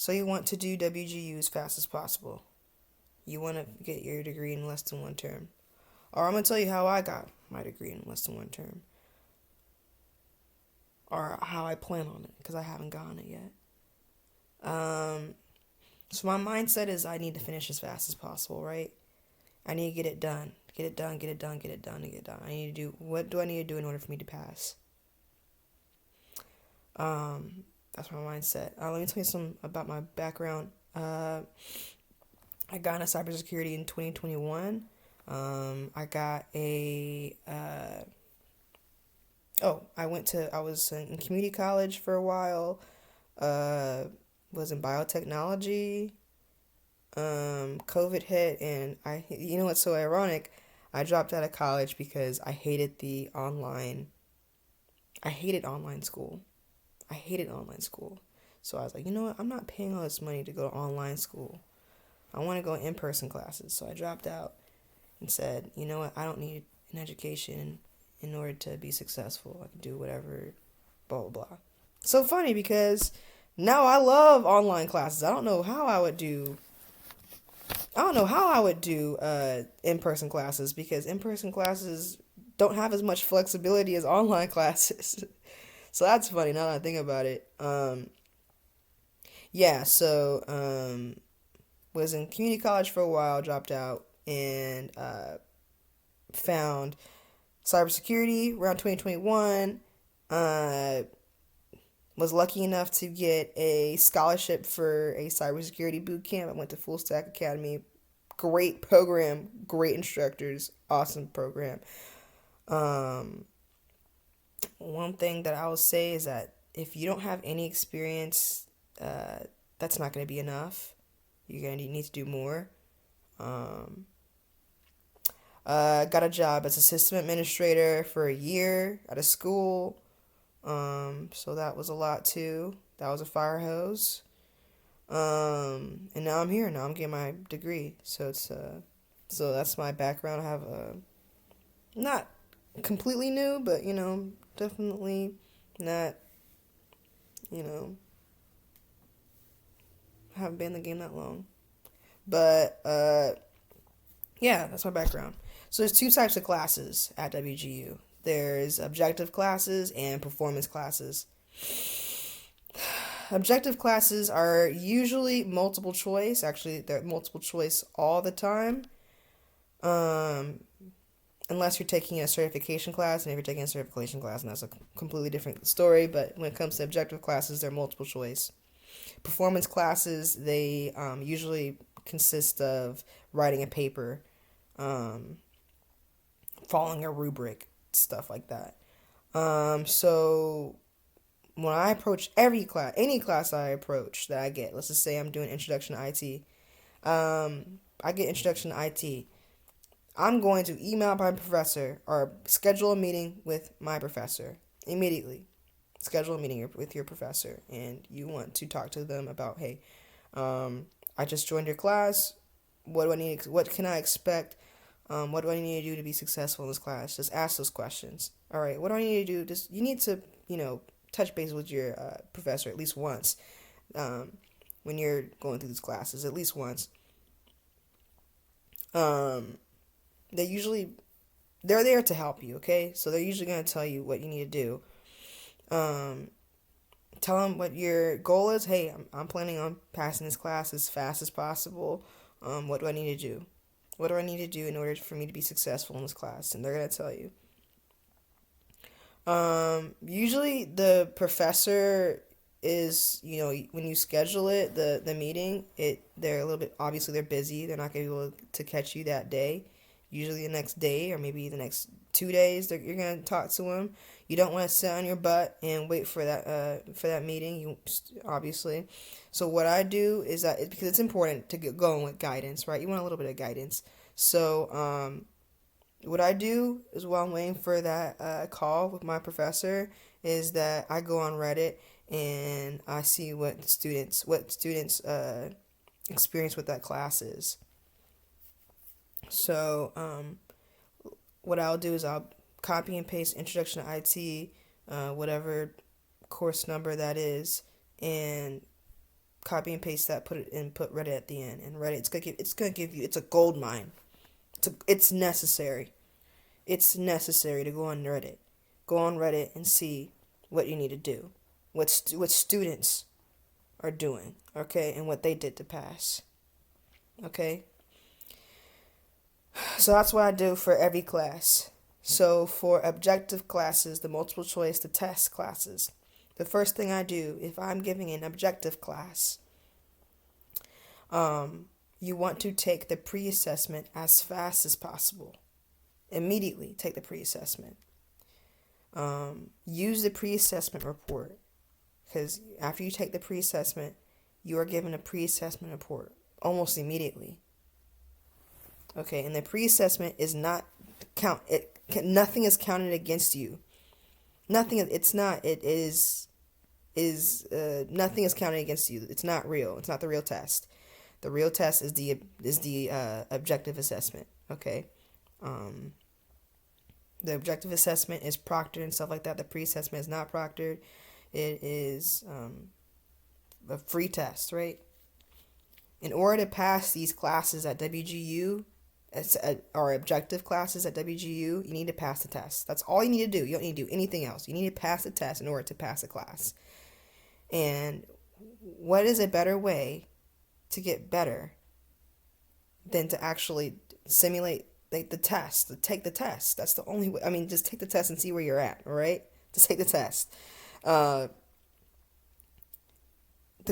So you want to do WGU as fast as possible. You want to get your degree in less than one term. Or I'm going to tell you how I got my degree in less than one term. Or how I plan on it, because I haven't gotten it yet. So my mindset is I need to finish as fast as possible, right? I need to get it done. Get it done, get it done, get it done, get it done. I need to do, what do I need to do in order for me to pass? That's my mindset. Let me tell you some about my background. I got into cybersecurity in 2021. I got a, I was in community college for a while, was in biotechnology. COVID hit, and you know what's so ironic? I dropped out of college because I hated online school. I hated online school. So I was like, you know what? I'm not paying all this money to go to online school. I want to go in-person classes. So I dropped out and said, you know what? I don't need an education in order to be successful. I can do whatever, blah, blah, blah. So funny because now I love online classes. I don't know how I would do in-person classes, because in-person classes don't have as much flexibility as online classes. So that's funny now that I think about it. Was in community college for a while, dropped out, and found cybersecurity around 2021. Was lucky enough to get a scholarship for a cybersecurity boot camp. I went to Full Stack Academy. Great program, great instructors, awesome program. One thing that I will say is that if you don't have any experience, that's not going to be enough. You're going to need to do more. Got a job as a system administrator for a year at a school. So that was a lot too. That was a fire hose. And now I'm here. Now I'm getting my degree. So that's my background. I have not completely new, but definitely not, haven't been in the game that long. But yeah, that's my background. So there's two types of classes at WGU. There's objective classes and performance classes. Objective classes are usually multiple choice. Actually, they're multiple choice all the time. Unless you're taking a certification class, and if you're taking a certification class, and that's a completely different story. But when it comes to objective classes, they're multiple choice. Performance classes, they usually consist of writing a paper, following a rubric, stuff like that. So when I approach any class I approach that I get, let's just say I'm doing Introduction to IT, I get Introduction to IT. I'm going to email my professor or schedule a meeting with my professor immediately. Schedule a meeting with your professor, and you want to talk to them about, hey, I just joined your class. What do I need? What can I expect? What do I need to do to be successful in this class? Just ask those questions. All right, what do I need to do? You need to, touch base with your professor at least once when you're going through these classes, at least once. They're there to help you, okay? So they're usually going to tell you what you need to do. Tell them what your goal is. Hey, I'm planning on passing this class as fast as possible. What do I need to do? What do I need to do in order for me to be successful in this class? And they're going to tell you. Usually the professor is, when you schedule it, the meeting, they're a little bit, obviously they're busy. They're not going to be able to catch you that day. Usually the next day or maybe the next 2 days, you're going to talk to them. You don't want to sit on your butt and wait for that meeting, obviously. So what I do is that, because it's important to get going with guidance, right? You want a little bit of guidance. So what I do is, while I'm waiting for that call with my professor, is that I go on Reddit and I see what students experience with that class is. So what I'll do is I'll copy and paste Introduction to IT, whatever course number that is, and copy and paste that, put it in, put Reddit at the end, and Reddit it's gonna give you, it's a gold mine. It's necessary. It's necessary to go on Reddit. Go on Reddit and see what you need to do, what students are doing, okay, and what they did to pass, okay. So that's what I do for every class. So for objective classes, the multiple choice, the test classes, the first thing I do if I'm giving an objective class, you want to take the pre-assessment as fast as possible. Immediately take the pre-assessment. Use the pre-assessment report, because after you take the pre-assessment, you are given a pre-assessment report almost immediately. Okay, and the pre-assessment is not nothing is counted against you. Nothing is nothing is counted against you. It's not real. It's not the real test. The real test is the objective assessment. Okay. The objective assessment is proctored and stuff like that. The pre-assessment is not proctored. It is a free test, right? In order to pass these classes at WGU, or objective classes at WGU, you need to pass the test. That's all you need to do. You don't need to do anything else. You need to pass the test in order to pass a class. And what is a better way to get better than to actually simulate the test, to take the test? That's the only way. I mean, just take the test and see where you're at, all right? Just take the test. The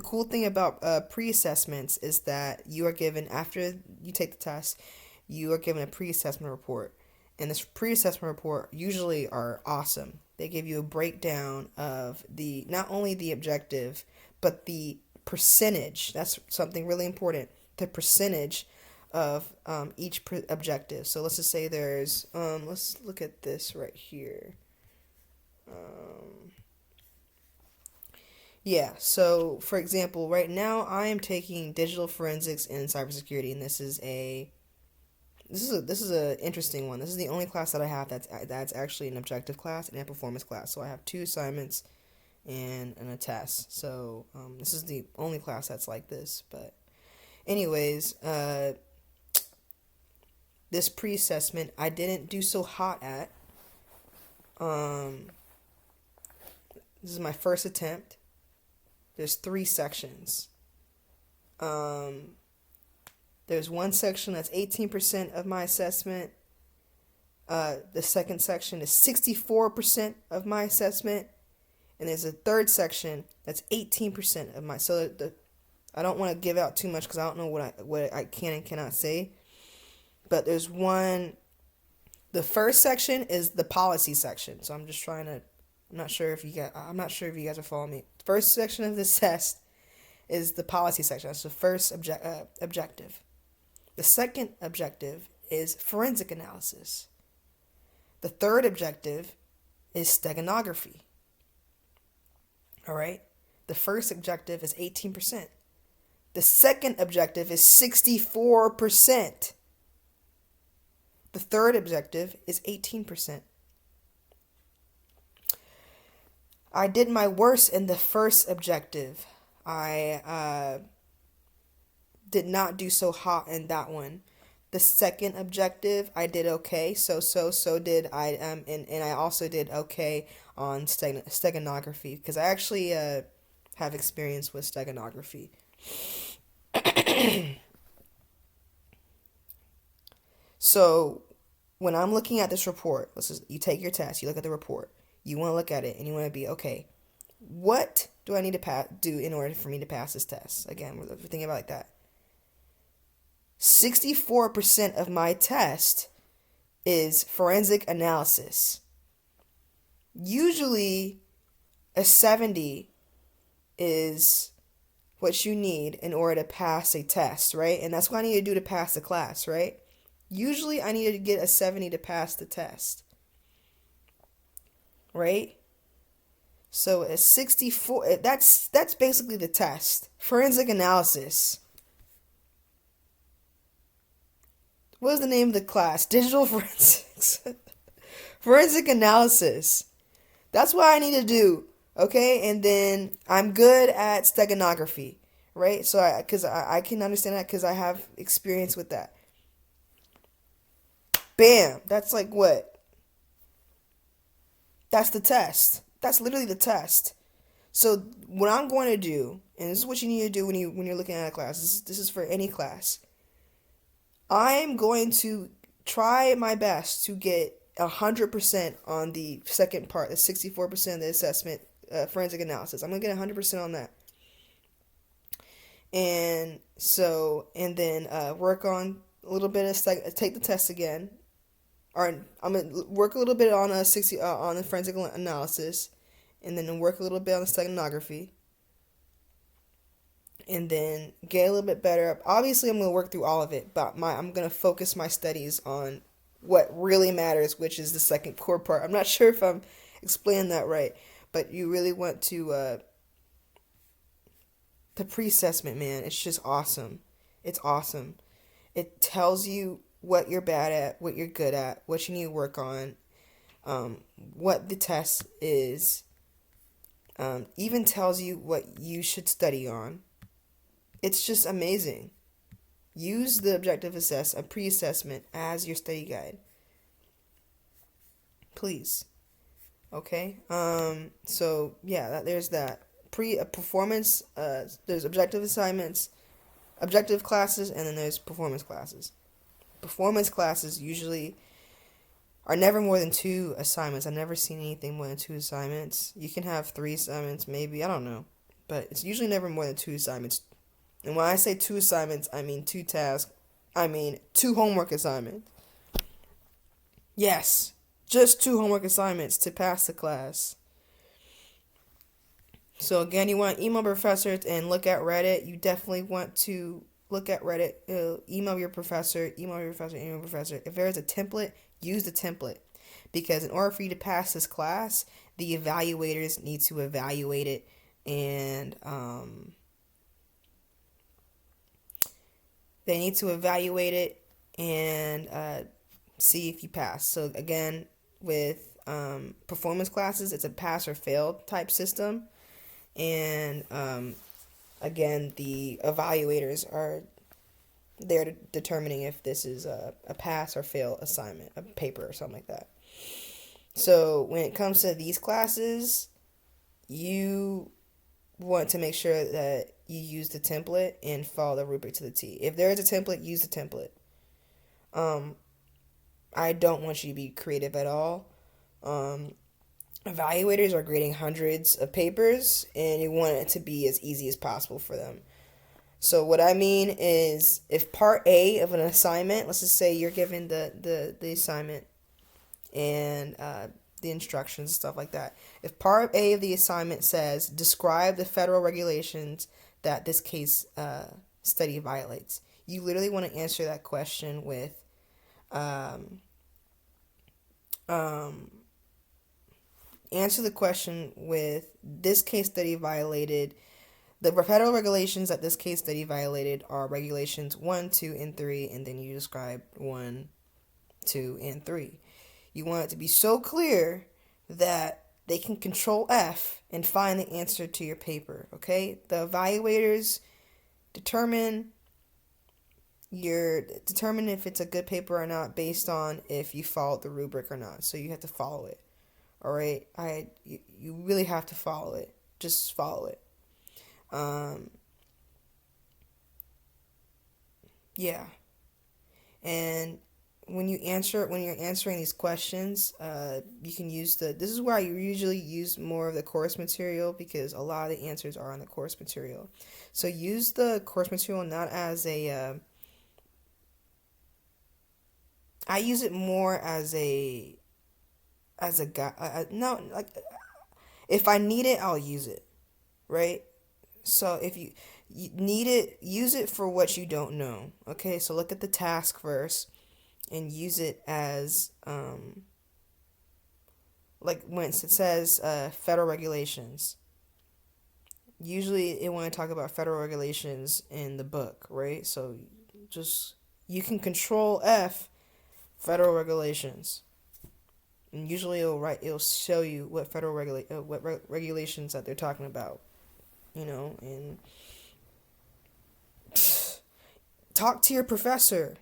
cool thing about pre-assessments is that you are given, after you take the test, you are given a pre-assessment report. And this pre-assessment report usually are awesome. They give you a breakdown of not only the objective, but the percentage. That's something really important. The percentage of each objective. So let's just say there's, let's look at this right here. Yeah, so for example, right now I am taking digital forensics and cybersecurity, and this is a interesting one. This is the only class that I have that's actually an objective class and a performance class. So I have 2 assignments and a test. So this is the only class that's like this. But anyways, this pre-assessment I didn't do so hot at. This is my first attempt. There's 3 sections. There's one section that's 18% of my assessment. The second section is 64% of my assessment. And there's a third section that's 18% of my. So I don't want to give out too much because I don't know what I can and cannot say. But there's one. The first section is the policy section. So I'm just trying to. I'm not sure if you guys are following me. The first section of this test is the policy section. That's the first objective. The second objective is forensic analysis. The third objective is steganography. All right? The first objective is 18%. The second objective is 64%. The third objective is 18%. I did my worst in the first objective. I did not do so hot in that one. The second objective, I did okay. So did I. And I also did okay on steganography because I actually have experience with steganography. So when I'm looking at this report, you take your test, you look at the report, you want to look at it, and you want to be okay. What do I need to do in order for me to pass this test? Again, we're thinking about like that. 64% of my test is forensic analysis. Usually, a 70 is what you need in order to pass a test, right? And that's what I need to do to pass the class, right? Usually, I need to get a 70 to pass the test, right? So a 64, that's basically the test. Forensic analysis. What is the name of the class? Digital forensics. Forensic analysis. That's what I need to do, okay? And then I'm good at steganography, right? So I can understand that because I have experience with that. Bam, that's like what? That's the test. That's literally the test. So what I'm going to do, and this is what you need to do when you're looking at a class. This is for any class. I'm going to try my best to get 100% on the second part, the 64% of the assessment, forensic analysis. I'm gonna get 100% on that, and then work on a little bit of take the test again, or I'm gonna work a little bit on a 60 on the forensic analysis, and then work a little bit on the steganography, and then get a little bit better. Obviously, I'm gonna work through all of it, but I'm gonna focus my studies on what really matters, which is the second core part. I'm not sure if I'm explaining that right, but you really want to the pre-assessment, man. It's just awesome. It's awesome. It tells you what you're bad at, what you're good at, what you need to work on, what the test is. Even tells you what you should study on. It's just amazing. Use the objective pre-assessment as your study guide. Please. Okay? So yeah, there's that. Performance, there's objective assignments, objective classes, and then there's performance classes. Performance classes usually are never more than 2 assignments. I've never seen anything more than 2 assignments. You can have 3 assignments, maybe, I don't know. But it's usually never more than 2 assignments. And when I say 2 assignments, I mean 2 tasks. I mean 2 homework assignments. Yes, just 2 homework assignments to pass the class. So again, you want to email professors and look at Reddit. You definitely want to look at Reddit. Email your professor. If there is a template, use the template. Because in order for you to pass this class, the evaluators need to evaluate it and they need to evaluate it and see if you pass. So again, with performance classes, it's a pass or fail type system. And again, the evaluators are there determining if this is a pass or fail assignment, a paper or something like that. So when it comes to these classes, you want to make sure that you use the template and follow the rubric to the T. If there is a template, use the template. I don't want you to be creative at all. Evaluators are grading hundreds of papers, and you want it to be as easy as possible for them. So what I mean is, if part A of an assignment, let's just say you're given the assignment and the instructions and stuff like that. If part A of the assignment says, describe the federal regulations that this case study violates, you literally want to answer that question with answer the question with this case study violated. The federal regulations that this case study violated are regulations 1, 2, and 3, and then you describe 1, 2, and 3. You want it to be so clear that they can control F and find the answer to your paper, okay? The evaluators determine if it's a good paper or not based on if you followed the rubric or not. So you have to follow it. All right? You really have to follow it. Just follow it. Yeah. And when you're answering these questions, you can use this is where I usually use more of the course material, because a lot of the answers are on the course material. So use the course material not as I use it more as a guide. No, like, if I need it, I'll use it, right? So if you need it, use it for what you don't know. Okay, so look at the task first and use it as like when it says federal regulations. Usually it want to talk about federal regulations in the book, right? So just you can control F federal regulations. And usually it'll show you what regulations that they're talking about, and talk to your professor.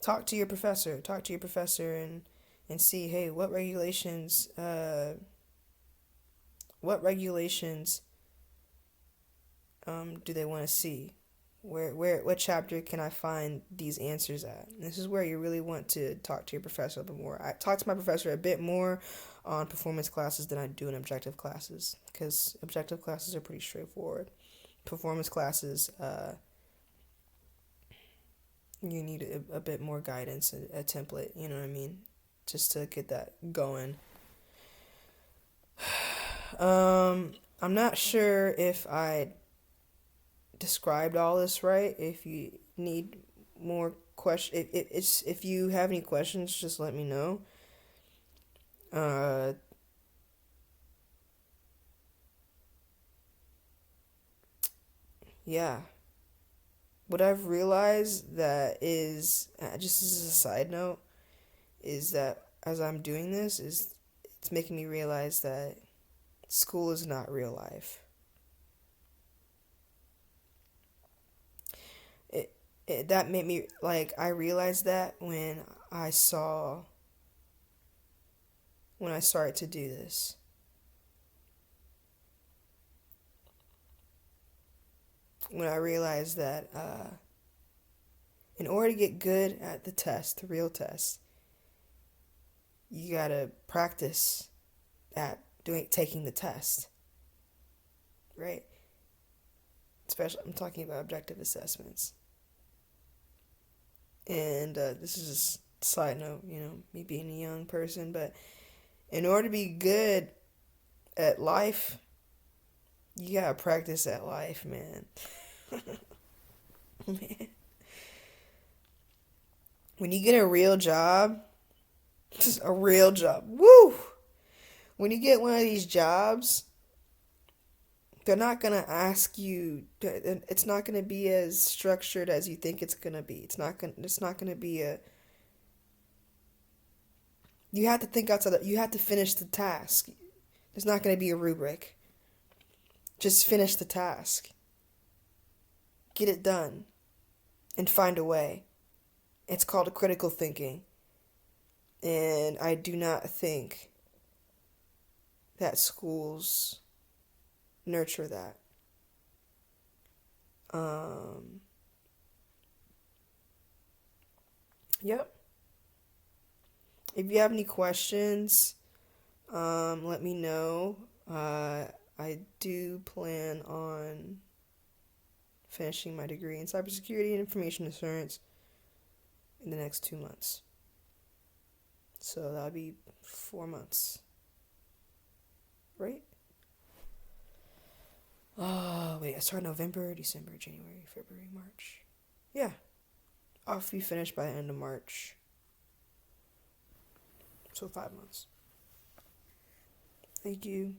Talk to your professor. Talk to your professor and see, hey, what regulations do they want to see? What chapter can I find these answers at? And this is where you really want to talk to your professor a bit more. I talk to my professor a bit more on performance classes than I do in objective classes, because objective classes are pretty straightforward. Performance classes, you need a bit more guidance, a template, you know what I mean? Just to get that going. I'm not sure if I described all this right. If you need more if you have any questions, just let me know. Yeah. What I've realized that is, just as a side note, is that as I'm doing this, it's making me realize that school is not real life. That made me, like, I realized that when I started to do this. When I realized that in order to get good at the test, the real test, you gotta practice at taking the test, right? Especially, I'm talking about objective assessments. And this is just a side note, me being a young person, but in order to be good at life, you gotta practice at life, man. Man. When you get a real job, just a real job, woo! When you get one of these jobs, they're not gonna ask you. It's not gonna be as structured as you think it's gonna be. It's not gonna be a. You have to think outside. You have to finish the task. There's not gonna be a rubric. Just finish the task. Get it done, and find a way. It's called critical thinking, and I do not think that schools nurture that. Yep. If you have any questions, let me know. I do plan on finishing my degree in cybersecurity and information assurance in the next 2 months. So that'll be 4 months. Right? Oh, wait, I start November, December, January, February, March. Yeah. I'll be finished by the end of March. So 5 months. Thank you.